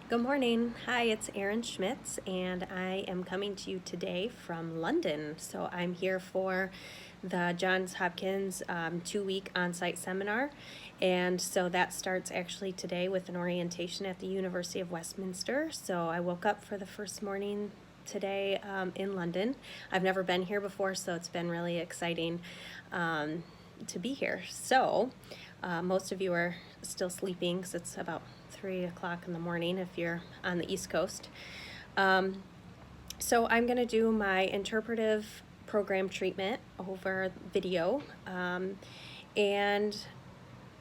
Good morning. Hi, it's Erin Schmitz, and I am coming to you today from London. So I'm here for the Johns Hopkins 2-week on-site seminar, and so that starts actually today with an orientation at the University of Westminster. So I woke up for the first morning today in London. I've never been here before, so it's been really exciting to be here. So most of you are still sleeping because it's about 3 o'clock in the morning if you're on the East Coast. So I'm going to do my interpretive program treatment over video, and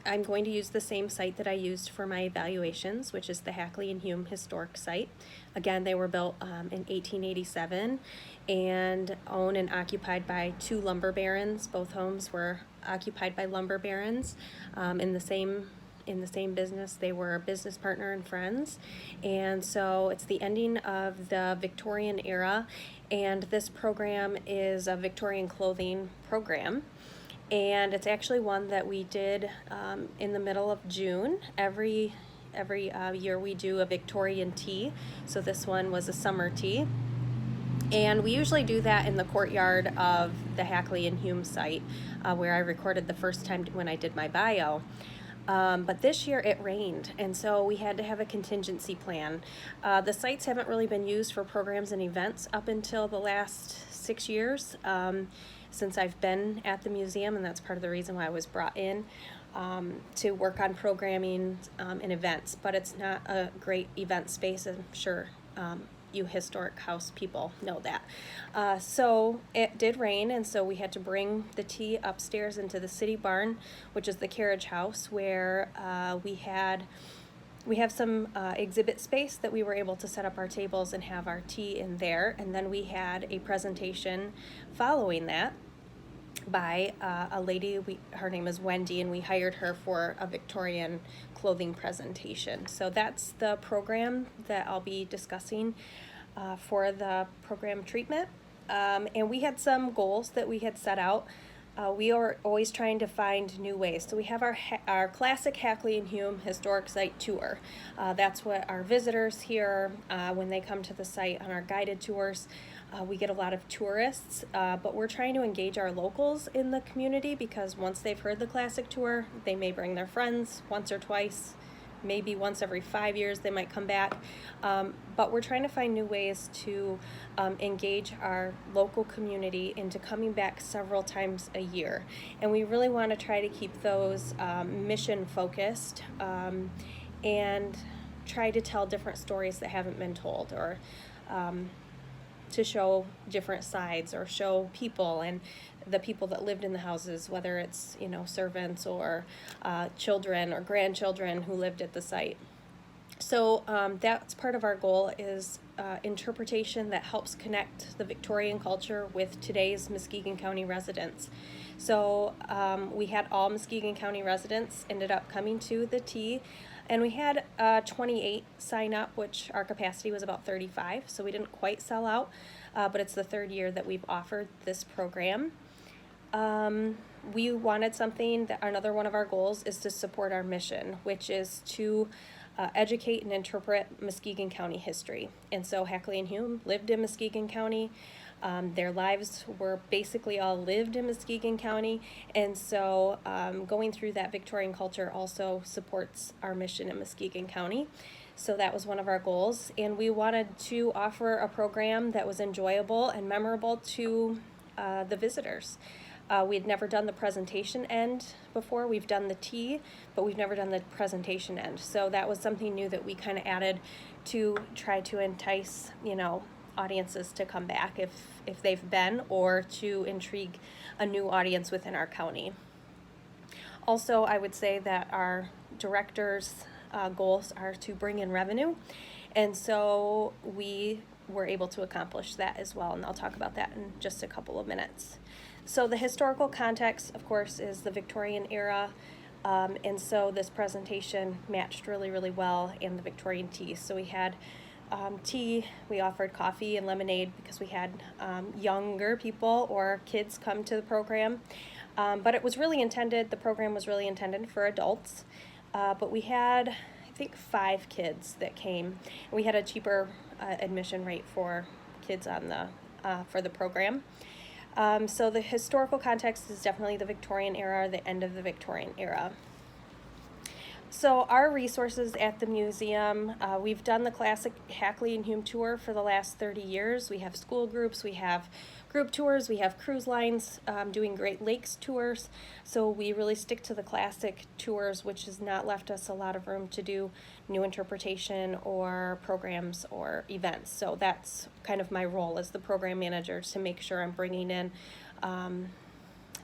I'm going to use the same site that I used for my evaluations, which is the Hackley and Hume Historic Site. Again, they were built in 1887 and owned and occupied by two lumber barons. Both homes were occupied by lumber barons in the same business. They were business partner and friends. And so it's the ending of the Victorian era, and this program is a Victorian clothing program. And it's actually one that we did in the middle of June. Every year we do a Victorian tea. So this one was a summer tea. And we usually do that in the courtyard of the Hackley and Hume site, where I recorded the first time when I did my bio. But this year it rained, and so we had to have a contingency plan. The sites haven't really been used for programs and events up until the last 6 years since I've been at the museum, and that's part of the reason why I was brought in to work on programming and events. But it's not a great event space, I'm sure you historic house people know that. So it did rain, and so we had to bring the tea upstairs into the city barn, which is the carriage house, where we have some exhibit space that we were able to set up our tables and have our tea in there. And then we had a presentation following that by a lady, her name is Wendy, and we hired her for a Victorian clothing presentation. So that's the program that I'll be discussing for the program treatment. And we had some goals that we had set out. We are always trying to find new ways. So we have our classic Hackley and Hume historic site tour. That's what our visitors hear when they come to the site on our guided tours. We get a lot of tourists, but we're trying to engage our locals in the community, because once they've heard the classic tour, they may bring their friends once or twice. Maybe once every 5 years they might come back. But we're trying to find new ways to engage our local community into coming back several times a year. And we really want to try to keep those mission focused and try to tell different stories that haven't been told, or to show different sides, or show people and the people that lived in the houses, whether it's servants or children or grandchildren who lived at the site. So that's part of our goal, is interpretation that helps connect the Victorian culture with today's Muskegon County residents. So we had all Muskegon County residents ended up coming to the tea. And we had 28 sign up, which our capacity was about 35, so we didn't quite sell out, but it's the third year that we've offered this program. We wanted something that another one of our goals is to support our mission, which is to educate and interpret Muskegon County history. And so Hackley and Hume lived in Muskegon County. Their lives were basically all lived in Muskegon County, and so going through that Victorian culture also supports our mission in Muskegon County. So that was one of our goals, and we wanted to offer a program that was enjoyable and memorable to the visitors. We had never done the presentation end before. We've done the tea, but we've never done the presentation end. So that was something new that we kind of added to try to entice, audiences to come back if they've been, or to intrigue a new audience within our county. Also, I would say that our directors' goals are to bring in revenue, and so we were able to accomplish that as well, and I'll talk about that in just a couple of minutes. So the historical context, of course, is the Victorian era, and so this presentation matched really, really well in the Victorian tea. So we had tea, we offered coffee and lemonade because we had younger people or kids come to the program. But the program was really intended for adults. But we had think 5 kids that came. We had a cheaper admission rate for kids on the for the program. So the historical context is definitely the Victorian era, the end of the Victorian era. So our resources at the museum, we've done the classic Hackley and Hume tour for the last 30 years. We have school groups, we have group tours, we have cruise lines doing Great Lakes tours. So we really stick to the classic tours, which has not left us a lot of room to do new interpretation or programs or events. So that's kind of my role as the program manager, to make sure I'm bringing in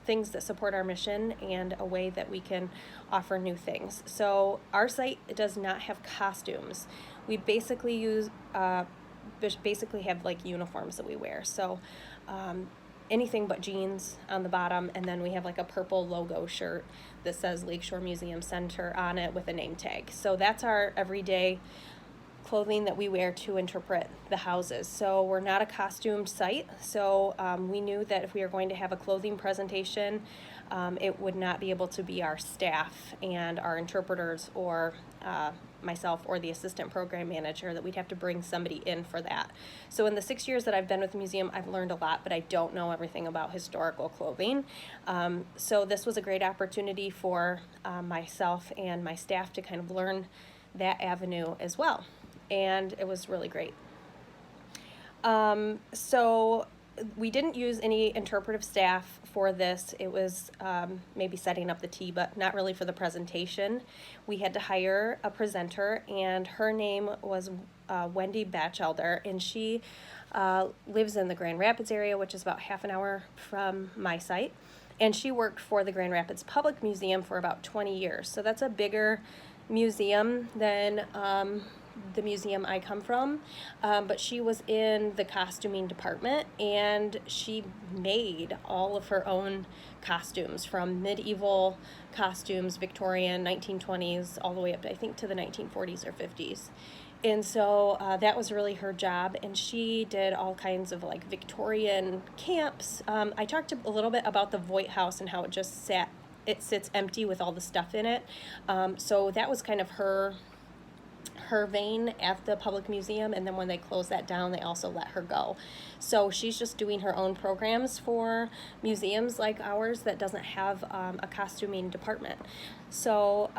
things that support our mission and a way that we can offer new things. So our site does not have costumes. We basically basically have like uniforms that we wear. So anything but jeans on the bottom, and then we have like a purple logo shirt that says Lakeshore Museum Center on it with a name tag. So that's our everyday clothing that we wear to interpret the houses. So we're not a costumed site, so we knew that if we were going to have a clothing presentation, it would not be able to be our staff and our interpreters or myself or the assistant program manager, that we'd have to bring somebody in for that. So in the 6 years that I've been with the museum, I've learned a lot, but I don't know everything about historical clothing. So this was a great opportunity for myself and my staff to kind of learn that avenue as well. And it was really great. So we didn't use any interpretive staff for this. It was maybe setting up the tea, but not really for the presentation. We had to hire a presenter, and her name was Wendy Batchelder, and she lives in the Grand Rapids area, which is about half an hour from my site. And she worked for the Grand Rapids Public Museum for about 20 years. So that's a bigger museum than the museum I come from, but she was in the costuming department, and she made all of her own costumes, from medieval costumes, Victorian, 1920s, all the way up to, I think, to the 1940s or 50s. And so that was really her job, and she did all kinds of like Victorian camps. I talked a little bit about the Voight House and how it sits empty with all the stuff in it. So that was kind of her vein at the public museum, and then when they closed that down, they also let her go. So she's just doing her own programs for museums like ours that doesn't have a costuming department. So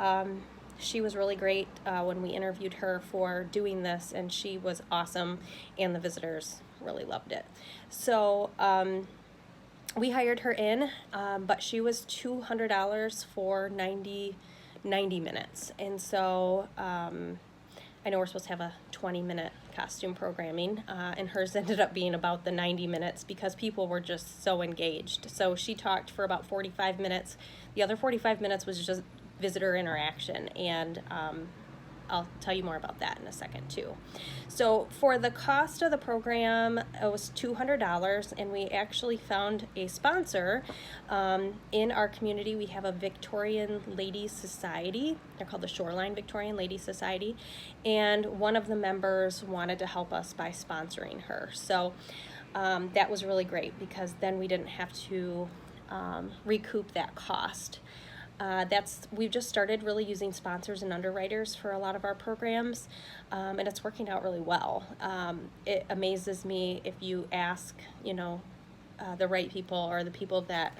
she was really great when we interviewed her for doing this, and she was awesome, and the visitors really loved it. So we hired her in, but she was $200 for 90 minutes. And so I know we're supposed to have a 20-minute costume programming, and hers ended up being about the 90 minutes because people were just so engaged. So she talked for about 45 minutes. The other 45 minutes was just visitor interaction, and I'll tell you more about that in a second too. So for the cost of the program, it was $200, and we actually found a sponsor. In our community, we have a Victorian Ladies Society. They're called the Shoreline Victorian Ladies Society, and one of the members wanted to help us by sponsoring her. So that was really great, because then we didn't have to recoup that cost. We've just started really using sponsors and underwriters for a lot of our programs, and it's working out really well. It amazes me if you ask, the right people, or the people that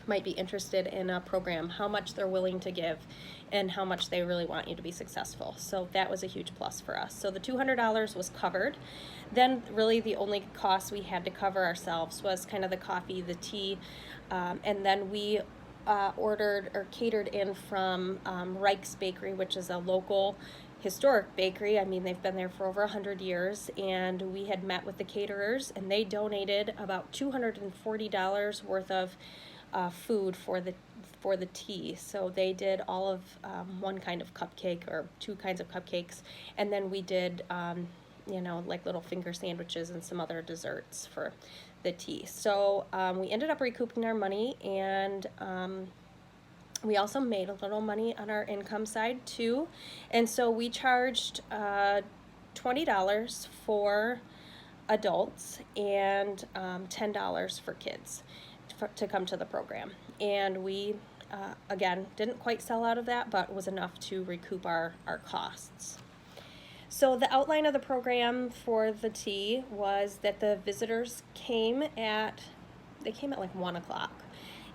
might be interested in a program, how much they're willing to give and how much they really want you to be successful. So that was a huge plus for us. So the $200 was covered. Then really the only cost we had to cover ourselves was kind of the coffee, the tea, and then we ordered or catered in from Reich's Bakery, which is a local historic bakery. I mean, they've been there for over 100 years, and we had met with the caterers, and they donated about $240 worth of food for the tea. So they did all of one kind of cupcake or two kinds of cupcakes, and then we did like little finger sandwiches and some other desserts for the tea. So we ended up recouping our money, and we also made a little money on our income side too. And so we charged $20 for adults and $10 for kids to come to the program. And we again, didn't quite sell out of that, but was enough to recoup our costs. So the outline of the program for the tea was that the visitors came at like 1 o'clock,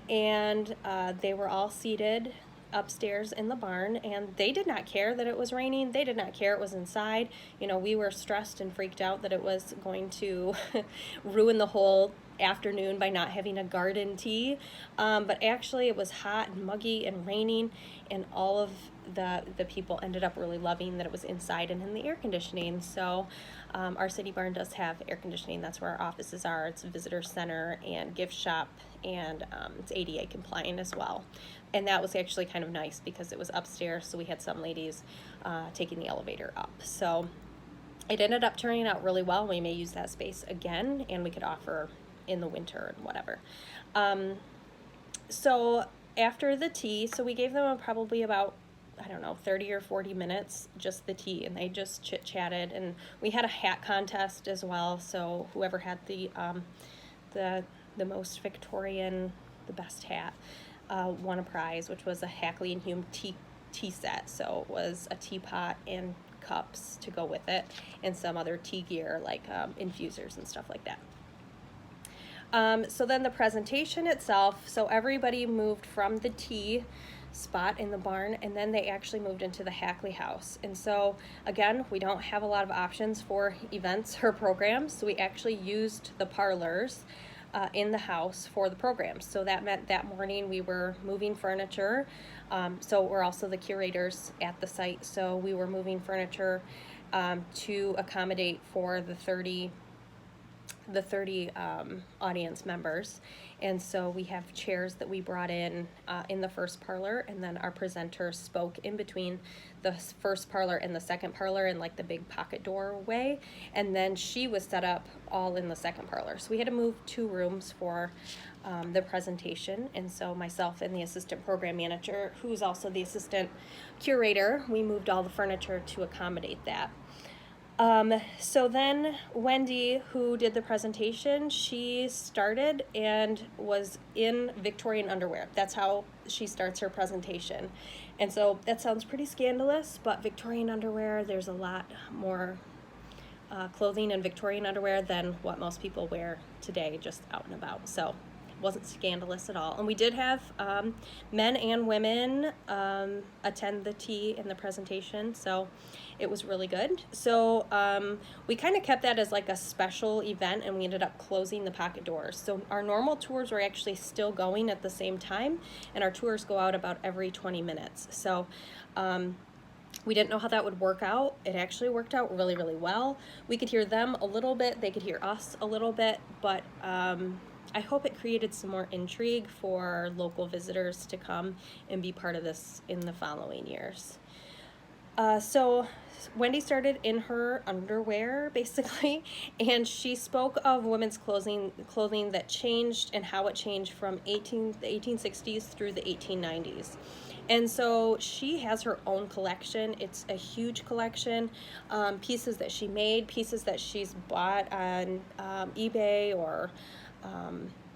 and they were all seated upstairs in the barn, and they did not care that it was raining. They did not care it was inside. You know, we were stressed and freaked out that it was going to ruin the whole afternoon by not having a garden tea, but actually it was hot and muggy and raining, and all of the people ended up really loving that it was inside and in the air conditioning. So our city barn does have air conditioning. That's where our offices are. It's a visitor center and gift shop, and it's ADA compliant as well. And that was actually kind of nice because it was upstairs, so we had some ladies taking the elevator up. So it ended up turning out really well. We may use that space again, and we could offer in the winter and whatever. So after the tea, so we gave them probably about, I don't know, 30 or 40 minutes, just the tea, and they just chit-chatted, and we had a hat contest as well, so whoever had the most Victorian, the best hat, won a prize, which was a Hackley and Hume tea set. So it was a teapot and cups to go with it, and some other tea gear like infusers and stuff like that. So then the presentation itself, so everybody moved from the tea spot in the barn, and then they actually moved into the Hackley house. And so again, we don't have a lot of options for events or programs, so we actually used the parlors in the house for the programs. So that meant that morning we were moving furniture. So we're also the curators at the site, so we were moving furniture to accommodate for the 30 audience members. And so we have chairs that we brought in the first parlor, and then our presenter spoke in between the first parlor and the second parlor in like the big pocket doorway, and then she was set up all in the second parlor. So we had to move 2 rooms for the presentation, and so myself and the assistant program manager, who's also the assistant curator, we moved all the furniture to accommodate that. So then Wendy, who did the presentation, she started and was in Victorian underwear. That's how she starts her presentation. And so that sounds pretty scandalous, but Victorian underwear, there's a lot more clothing in Victorian underwear than what most people wear today, just out and about. So it wasn't scandalous at all. And we did have men and women attend the tea in the presentation, so it was really good. So we kind of kept that as like a special event, and we ended up closing the pocket doors. So our normal tours were actually still going at the same time, and our tours go out about every 20 minutes. So we didn't know how that would work out. It actually worked out really, really well. We could hear them a little bit, they could hear us a little bit, but I hope it created some more intrigue for local visitors to come and be part of this in the following years. So Wendy started in her underwear, basically, and she spoke of women's clothing that changed and how it changed from the 1860s through the 1890s. And so she has her own collection. It's a huge collection, pieces that she made, pieces that she's bought on eBay, or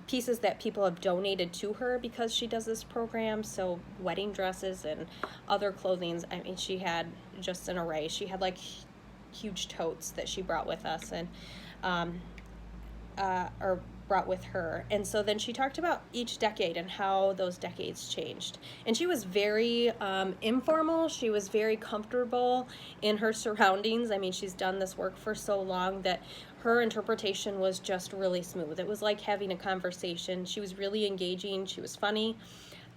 pieces that people have donated to her because she does this program. So wedding dresses and other clothing. I mean, she had just an array. She had like huge totes that she brought with us, and or brought with her. And so then she talked about each decade and how those decades changed. And she was very informal. She was very comfortable in her surroundings. I mean, she's done this work for so long that her interpretation was just really smooth. It was like having a conversation. She was really engaging. She was funny.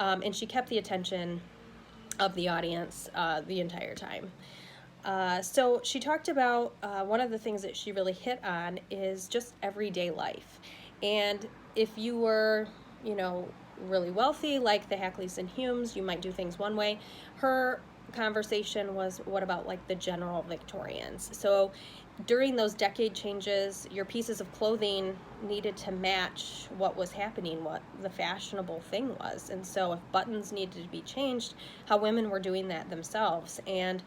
And she kept the attention of the audience the entire time. So she talked about one of the things that she really hit on is just everyday life. And if you were, you know, really wealthy, like the Hackleys and Humes, you might do things one way. Her conversation was, what about like the general Victorians? So during those decade changes, your pieces of clothing needed to match what was happening, what the fashionable thing was. And so if buttons needed to be changed, how women were doing that themselves. And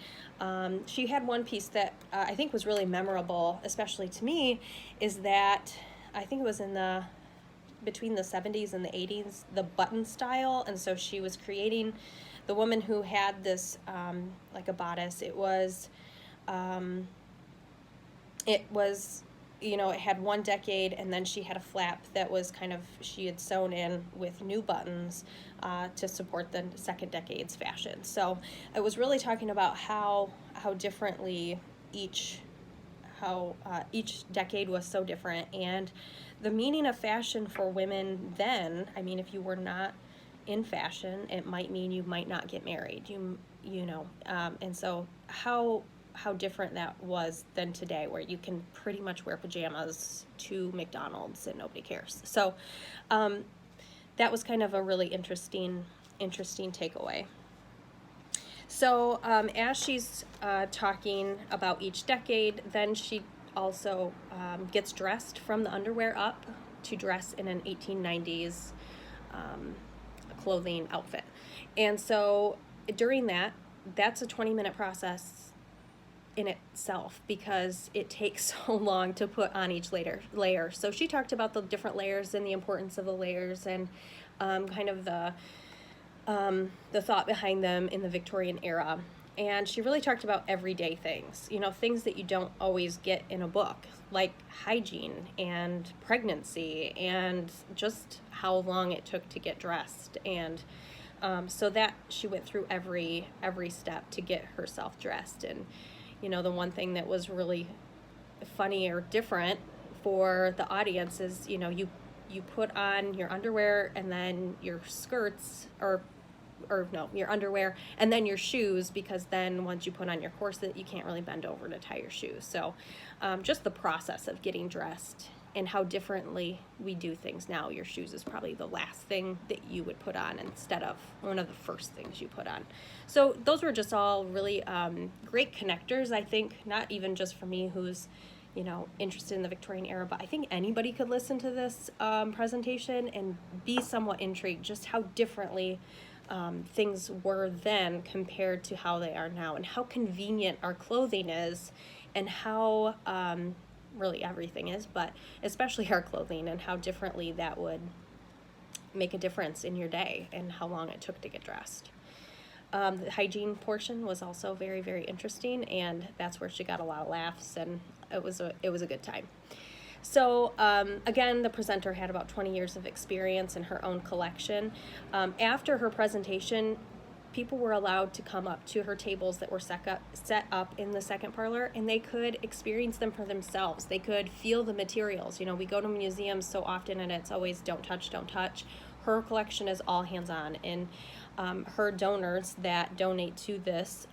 she had one piece that I think was really memorable, especially to me, is that I think it was in the between the 70s and the 80s, the button style. And so she was creating the woman who had this, like a bodice. Um, it was, it had one decade, and then she had a flap that was she had sewn in with new buttons to support the second decade's fashion. So it was really talking about how differently each decade was so different, and the meaning of fashion for women then. I mean, if you were not in fashion, it might mean you might not get married. And so how different that was than today, where you can pretty much wear pajamas to McDonald's and nobody cares. So that was kind of a really interesting takeaway. So as she's talking about each decade, then she also gets dressed from the underwear up to dress in an 1890s clothing outfit. And so during that's a 20-minute process in itself, because it takes so long to put on each layer. So she talked about the different layers and the importance of the layers, and kind of the thought behind them in the Victorian era. And she really talked about everyday things, things that you don't always get in a book, like hygiene and pregnancy and just how long it took to get dressed. And so that she went through every step to get herself dressed. And the one thing that was really funny or different for the audience is, you put on your underwear and then your skirts, or no, your underwear and then your shoes, because then once you put on your corset, you can't really bend over to tie your shoes. So just the process of getting dressed and how differently we do things now. Your shoes is probably the last thing that you would put on instead of one of the first things you put on. So those were just all really great connectors, I think, not even just for me who's interested in the Victorian era, but I think anybody could listen to this presentation and be somewhat intrigued just how differently things were then compared to how they are now, and how convenient our clothing is, and how really everything is, but especially our clothing, and how differently that would make a difference in your day and how long it took to get dressed. The hygiene portion was also very, very interesting, and that's where she got a lot of laughs, and it was a good time. So again, the presenter had about 20 years of experience in her own collection. After her presentation, people were allowed to come up to her tables that were set up in the second parlor, and they could experience them for themselves. They could feel the materials. We go to museums so often, and it's always don't touch, don't touch. Her collection is all hands-on, and her donors that donate to this,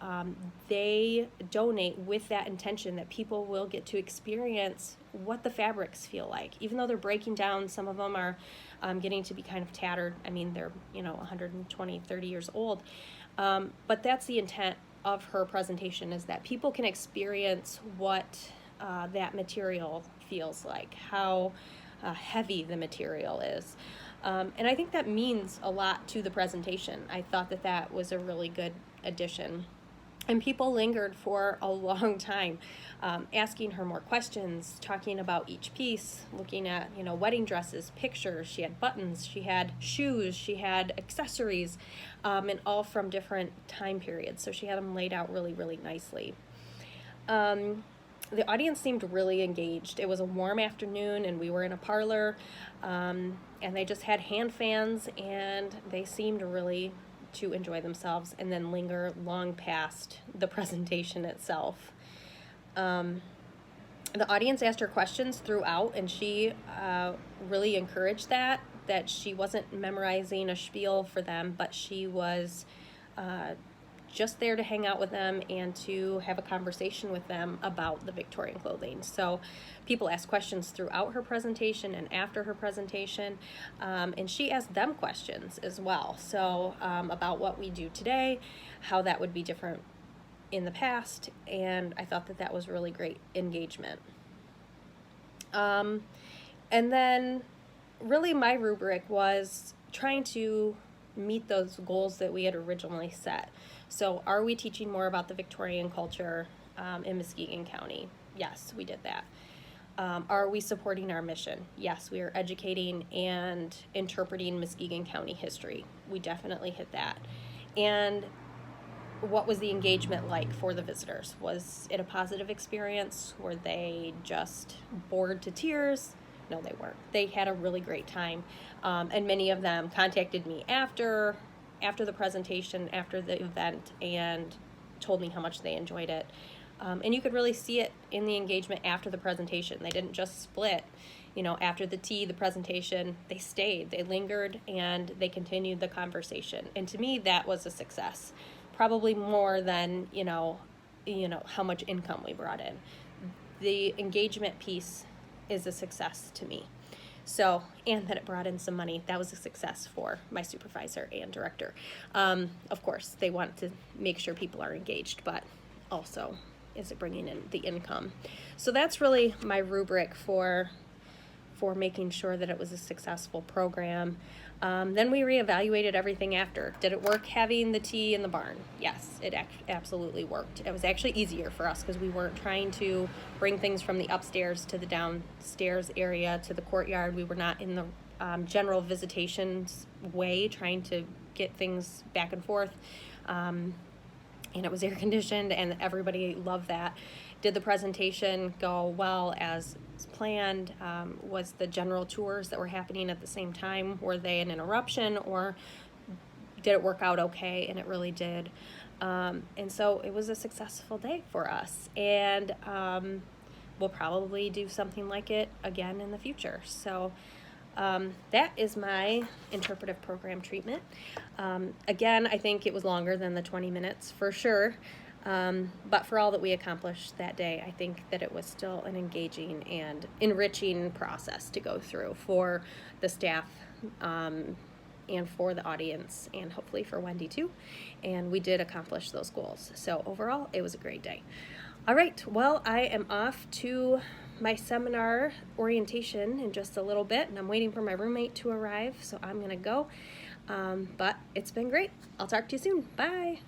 they donate with that intention that people will get to experience what the fabrics feel like. Even though they're breaking down, some of them are getting to be kind of tattered. I mean, they're 120, 30 years old. But that's the intent of her presentation, is that people can experience what that material feels like, how heavy the material is. And I think that means a lot to the presentation. I thought that was a really good addition. And people lingered for a long time, asking her more questions, talking about each piece, looking at, wedding dresses, pictures. She had buttons, she had shoes, she had accessories, and all from different time periods. So she had them laid out really, really nicely. The audience seemed really engaged. It was a warm afternoon, and we were in a parlor, and they just had hand fans, and they seemed really to enjoy themselves and then linger long past the presentation itself. The audience asked her questions throughout, and she really encouraged that she wasn't memorizing a spiel for them, but she was just there to hang out with them and to have a conversation with them about the Victorian clothing. So people asked questions throughout her presentation and after her presentation, and she asked them questions as well. So about what we do today, how that would be different in the past, and I thought that was really great engagement. And then really my rubric was trying to meet those goals that we had originally set. So are we teaching more about the Victorian culture in Muskegon County? Yes, we did that. Are we supporting our mission? Yes, we are educating and interpreting Muskegon County history. We definitely hit that. And what was the engagement like for the visitors? Was it a positive experience? Were they just bored to tears? No, they weren't. They had a really great time, and many of them contacted me after the presentation, after the event, and told me how much they enjoyed it. And you could really see it in the engagement after the presentation. They didn't just split. After the tea, the presentation, they stayed, they lingered, and they continued the conversation. And to me, that was a success. Probably more than, how much income we brought in. The engagement piece is a success to me. So, and that it brought in some money, that was a success for my supervisor and director. Of course, they want to make sure people are engaged, but also, is it bringing in the income? So that's really my rubric for making sure that it was a successful program. Then we reevaluated everything after. Did it work having the tea in the barn? Yes, it absolutely worked. It was actually easier for us because we weren't trying to bring things from the upstairs to the downstairs area to the courtyard. We were not in the general visitations way trying to get things back and forth. And it was air conditioned, and everybody loved that. Did the presentation go well as planned? Was the general tours that were happening at the same time, were they an interruption, or did it work out okay? And it really did. And so it was a successful day for us, and we'll probably do something like it again in the future. So that is my interpretive program treatment. Again, I think it was longer than the 20 minutes for sure. But for all that we accomplished that day, I think that it was still an engaging and enriching process to go through for the staff and for the audience, and hopefully for Wendy too. And we did accomplish those goals. So overall, it was a great day. All right, well, I am off to my seminar orientation in just a little bit, and I'm waiting for my roommate to arrive, so I'm gonna go. But it's been great. I'll talk to you soon. Bye.